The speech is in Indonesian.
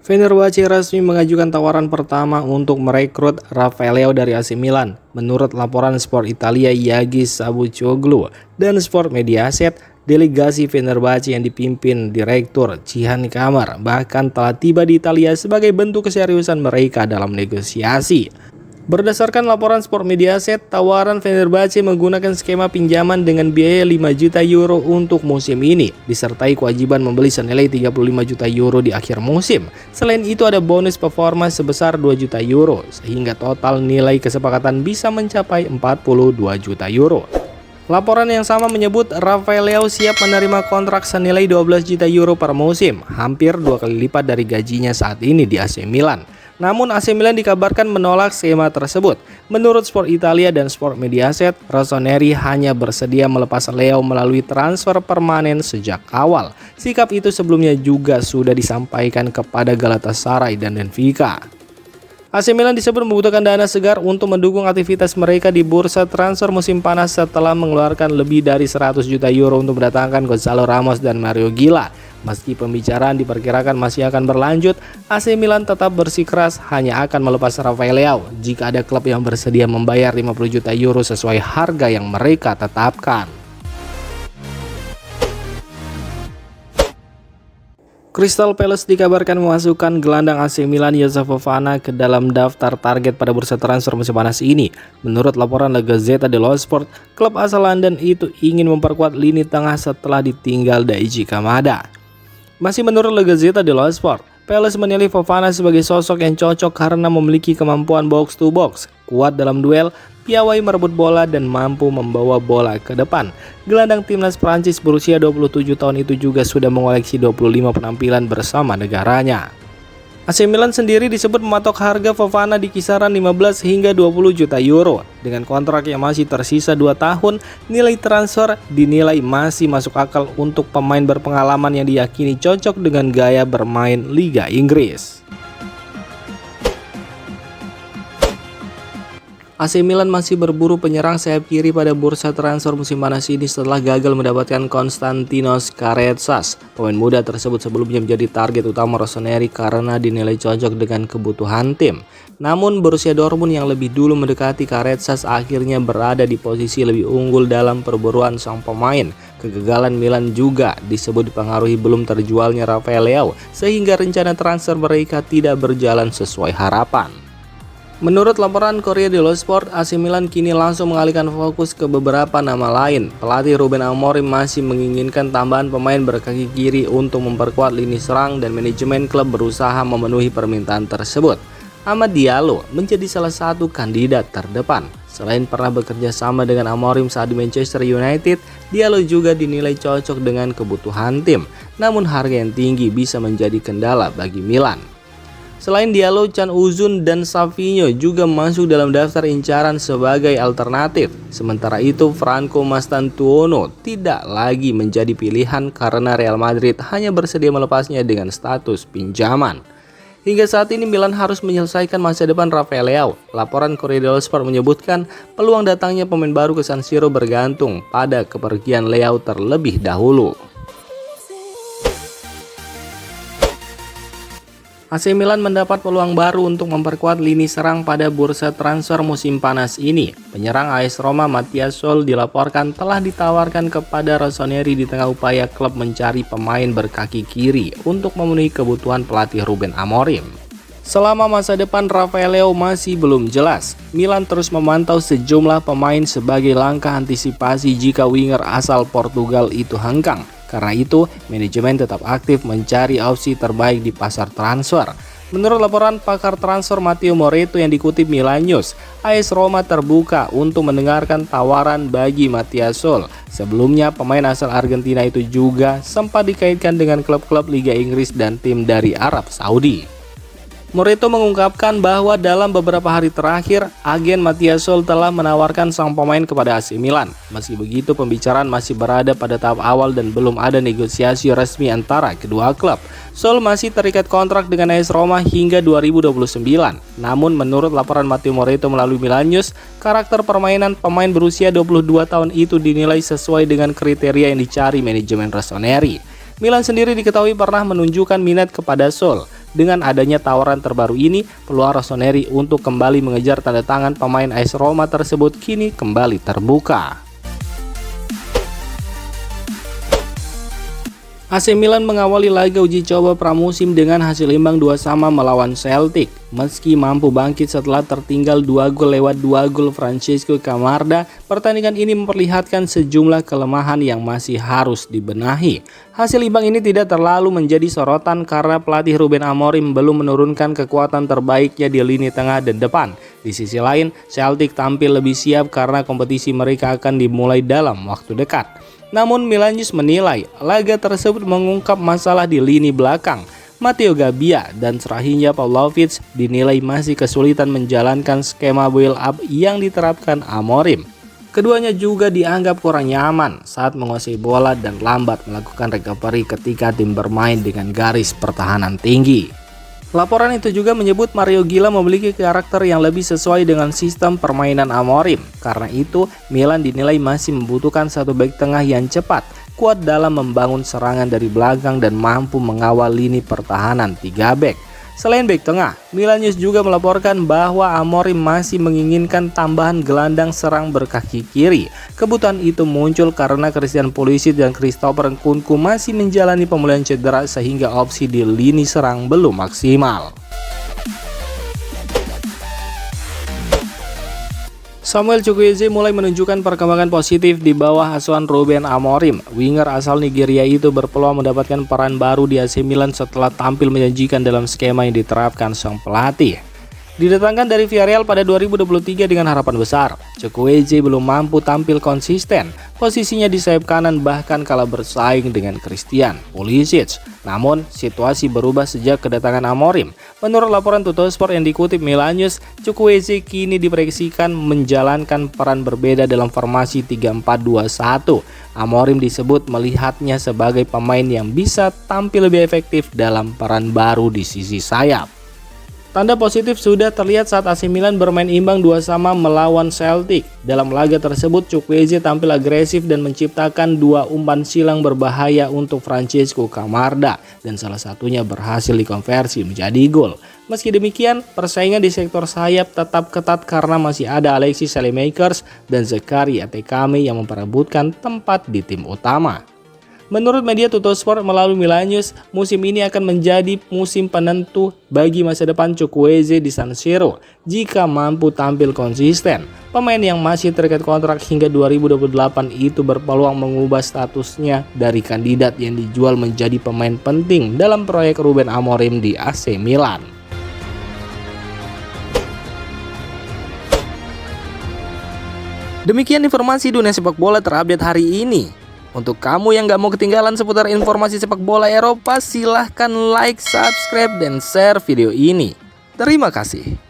Fenerbahce resmi mengajukan tawaran pertama untuk merekrut Rafael Leao dari AC Milan. Menurut laporan Sport Italia Yagis Sabucioglu dan Sport Mediaset, delegasi Fenerbahce yang dipimpin Direktur Cihan Kamar bahkan telah tiba di Italia sebagai bentuk keseriusan mereka dalam negosiasi. Berdasarkan laporan Sport Mediaset, tawaran Fenerbahce menggunakan skema pinjaman dengan biaya 5 juta euro untuk musim ini, disertai kewajiban membeli senilai 35 juta euro di akhir musim. Selain itu ada bonus performa sebesar 2 juta euro, sehingga total nilai kesepakatan bisa mencapai 42 juta euro. Laporan yang sama menyebut Rafael Leao siap menerima kontrak senilai 12 juta euro per musim, hampir 2 kali lipat dari gajinya saat ini di AC Milan. Namun AC Milan dikabarkan menolak skema tersebut. Menurut Sport Italia dan Sport Mediaset, Rossoneri hanya bersedia melepas Leao melalui transfer permanen sejak awal. Sikap itu sebelumnya juga sudah disampaikan kepada Galatasaray dan Benfica. AC Milan disebut membutuhkan dana segar untuk mendukung aktivitas mereka di bursa transfer musim panas setelah mengeluarkan lebih dari 100 juta euro untuk mendatangkan Gonzalo Ramos dan Mario Gila. Meski pembicaraan diperkirakan masih akan berlanjut, AC Milan tetap bersikeras hanya akan melepas Rafael Leao jika ada klub yang bersedia membayar 50 juta euro sesuai harga yang mereka tetapkan. Crystal Palace dikabarkan memasukkan gelandang AC Milan Josef Fofana ke dalam daftar target pada bursa transfer musim panas ini. Menurut laporan La Gazzetta dello Sport, klub asal London itu ingin memperkuat lini tengah setelah ditinggal Daichi Kamada. Masih menurut La Gazzetta dello Sport, Palace menilai Fofana sebagai sosok yang cocok karena memiliki kemampuan box to box, kuat dalam duel, piawai merebut bola dan mampu membawa bola ke depan. Gelandang timnas Prancis berusia 27 tahun itu juga sudah mengoleksi 25 penampilan bersama negaranya. AC Milan sendiri disebut mematok harga Fofana di kisaran 15 hingga 20 juta euro. Dengan kontrak yang masih tersisa 2 tahun, nilai transfer dinilai masih masuk akal untuk pemain berpengalaman yang diyakini cocok dengan gaya bermain Liga Inggris. AC Milan masih berburu penyerang sayap kiri pada bursa transfer musim panas ini setelah gagal mendapatkan Konstantinos Karetsas. Pemain muda tersebut sebelumnya menjadi target utama Rossoneri karena dinilai cocok dengan kebutuhan tim. Namun Borussia Dortmund yang lebih dulu mendekati Karetsas akhirnya berada di posisi lebih unggul dalam perburuan sang pemain. Kegagalan Milan juga disebut dipengaruhi belum terjualnya Rafael Leao, sehingga rencana transfer mereka tidak berjalan sesuai harapan. Menurut laporan Corriere dello Sport, AC Milan kini langsung mengalihkan fokus ke beberapa nama lain. Pelatih Ruben Amorim masih menginginkan tambahan pemain berkaki kiri untuk memperkuat lini serang dan manajemen klub berusaha memenuhi permintaan tersebut. Amad Diallo menjadi salah satu kandidat terdepan. Selain pernah bekerja sama dengan Amorim saat di Manchester United, Diallo juga dinilai cocok dengan kebutuhan tim. Namun harga yang tinggi bisa menjadi kendala bagi Milan. Selain Diallo, Can Uzun dan Savinho juga masuk dalam daftar incaran sebagai alternatif. Sementara itu, Franco Mastantuono tidak lagi menjadi pilihan karena Real Madrid hanya bersedia melepasnya dengan status pinjaman. Hingga saat ini Milan harus menyelesaikan masa depan Rafael Leao. Laporan Corriere dello Sport menyebutkan peluang datangnya pemain baru ke San Siro bergantung pada kepergian Leao terlebih dahulu. AC Milan mendapat peluang baru untuk memperkuat lini serang pada bursa transfer musim panas ini. Penyerang AS Roma Mattia Sol dilaporkan telah ditawarkan kepada Rossoneri di tengah upaya klub mencari pemain berkaki kiri untuk memenuhi kebutuhan pelatih Ruben Amorim. Selama masa depan Rafael Leao masih belum jelas, Milan terus memantau sejumlah pemain sebagai langkah antisipasi jika winger asal Portugal itu hengkang. Karena itu, manajemen tetap aktif mencari opsi terbaik di pasar transfer. Menurut laporan pakar transfer Matteo Moretto yang dikutip Milan News, AS Roma terbuka untuk mendengarkan tawaran bagi Mattia Sol. Sebelumnya, pemain asal Argentina itu juga sempat dikaitkan dengan klub-klub Liga Inggris dan tim dari Arab Saudi. Moretto mengungkapkan bahwa dalam beberapa hari terakhir, agen Mattia Sol telah menawarkan sang pemain kepada AC Milan. Meski begitu, pembicaraan masih berada pada tahap awal dan belum ada negosiasi resmi antara kedua klub. Sol masih terikat kontrak dengan AS Roma hingga 2029. Namun menurut laporan Matteo Moretto melalui Milan News, karakter permainan pemain berusia 22 tahun itu dinilai sesuai dengan kriteria yang dicari manajemen Rossoneri. Milan sendiri diketahui pernah menunjukkan minat kepada Sol. Dengan adanya tawaran terbaru ini, peluang Rossoneri untuk kembali mengejar tanda tangan pemain AS Roma tersebut kini kembali terbuka. AC Milan mengawali laga uji coba pramusim dengan hasil imbang 2-2 melawan Celtic. Meski mampu bangkit setelah tertinggal 2 gol lewat 2 gol Francesco Camarda, pertandingan ini memperlihatkan sejumlah kelemahan yang masih harus dibenahi. Hasil imbang ini tidak terlalu menjadi sorotan karena pelatih Ruben Amorim belum menurunkan kekuatan terbaiknya di lini tengah dan depan. Di sisi lain, Celtic tampil lebih siap karena kompetisi mereka akan dimulai dalam waktu dekat. Namun Milanius menilai laga tersebut mengungkap masalah di lini belakang. Matteo Gabbia dan Strahinja Pavlovic dinilai masih kesulitan menjalankan skema build up yang diterapkan Amorim. Keduanya juga dianggap kurang nyaman saat menguasai bola dan lambat melakukan recovery ketika tim bermain dengan garis pertahanan tinggi. Laporan itu juga menyebut Mario Gila memiliki karakter yang lebih sesuai dengan sistem permainan Amorim. Karena itu, Milan dinilai masih membutuhkan satu bek tengah yang cepat, kuat dalam membangun serangan dari belakang dan mampu mengawal lini pertahanan 3 bek. Selain bek tengah, Milanius juga melaporkan bahwa Amorim masih menginginkan tambahan gelandang serang berkaki kiri. Kebutuhan itu muncul karena Christian Pulisic dan Christopher Nkunku masih menjalani pemulihan cedera sehingga opsi di lini serang belum maksimal. Samuel Chukwueze mulai menunjukkan perkembangan positif di bawah asuhan Ruben Amorim. Winger asal Nigeria itu berpeluang mendapatkan peran baru di AC Milan setelah tampil menjanjikan dalam skema yang diterapkan sang pelatih. Didatangkan dari Villarreal pada 2023 dengan harapan besar, Chukwueze belum mampu tampil konsisten. Posisinya di sayap kanan bahkan kalah bersaing dengan Christian Pulisic. Namun, situasi berubah sejak kedatangan Amorim. Menurut laporan Tuttosport yang dikutip Milanius, Chukwueze kini diproyeksikan menjalankan peran berbeda dalam formasi 3-4-2-1. Amorim disebut melihatnya sebagai pemain yang bisa tampil lebih efektif dalam peran baru di sisi sayap. Tanda positif sudah terlihat saat AC Milan bermain imbang 2-2 melawan Celtic. Dalam laga tersebut, Chukwueze tampil agresif dan menciptakan 2 umpan silang berbahaya untuk Francesco Camarda dan salah satunya berhasil dikonversi menjadi gol. Meski demikian, persaingan di sektor sayap tetap ketat karena masih ada Alexis Saelemaekers dan Zakari Atekame yang memperebutkan tempat di tim utama. Menurut media Tuttosport melalui Milanius, musim ini akan menjadi musim penentu bagi masa depan Chukwueze di San Siro jika mampu tampil konsisten. Pemain yang masih terikat kontrak hingga 2028 itu berpeluang mengubah statusnya dari kandidat yang dijual menjadi pemain penting dalam proyek Ruben Amorim di AC Milan. Demikian informasi dunia sepak bola terupdate hari ini. Untuk kamu yang gak mau ketinggalan seputar informasi sepak bola Eropa, silahkan like, subscribe, dan share video ini. Terima kasih.